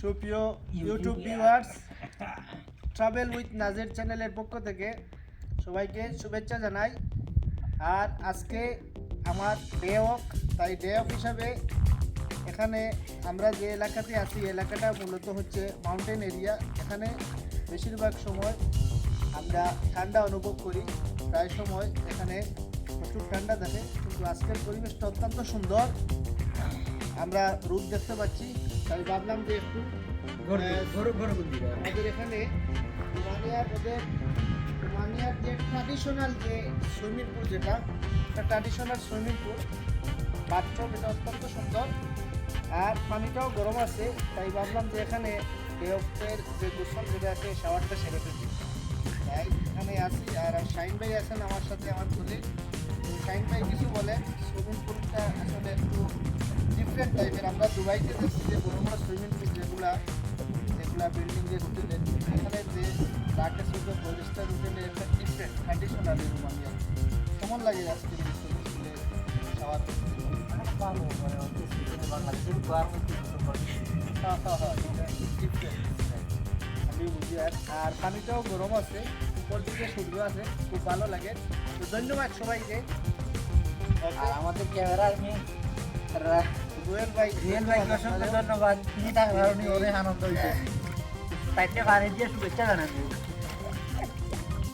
সুপ্রিয় YouTube viewers, travel with নাজির চ্যানেলের পক্ষ থেকে সবাইকে শুভেচ্ছা জানাই। আর আজকে আমার ডে অফ, তাই ডে অফ হিসাবে এখানে আমরা যে এলাকাতে আছি, এলাকাটা মূলত হচ্ছে মাউন্টেন এরিয়া। এখানে বেশিরভাগ সময় আমরা ঠান্ডা অনুভব করি, প্রায় সময় এখানে প্রচুর ঠান্ডা থাকে, কিন্তু আজকের পরিবেশটা অত্যন্ত সুন্দর। আমরা রোদ দেখতে পাচ্ছি, তাই ভাবলাম যে একটু আমাদের এখানে রোমানিয়ার যে ট্র্যাডিশনাল যে সুইমিং পুল, যেটা একটা ট্র্যাডিশনাল সুইমিং পুল বাথরুম, এটা অত্যন্ত সুন্দর আর পানিটাও গরম আছে। তাই ভাবলাম যে এখানে ডেওপের যে গোসল যেটা আছে শাওয়ারটা সেরে ফেলছি, তাই এখানে আসি। আর শাহিন ভাই আছেন আমার সাথে, আমার কলিগ। শাহিন ভাই কিছু বলেন, সুইমিং পুলটা আসলে একটু ডিফারেন্ট টাইপের। আমরা দুবাইতে দেখছি যে বড় বড় সুইমিং পুল যেগুলা বিল্ডিংয়ের হোটেলের, এখানে যে রাকের সুযোগ পরিষ্কার হোটেলে একটা ডিফারেন্ট ট্র্যাডিশনাল রোমানিয়া। কেমন লাগে আজকে সুইমিং পুলে শাওয়ার করতে? আমি বুঝি। আর পানিটাও গরম আছে, উপর দিকে সূর্য আছে, খুব ভালো লাগে। তো ধন্যবাদ সবাইকে। আমাদের ক্যামেরার মেয়ে রুয়েল ভাই, অসংখ্য ধন্যবাদ। তিনি থাকার কারণে অনেক আনন্দ হয়েছে। তাইতে পানি দিয়ে শুভেচ্ছা জানাবো।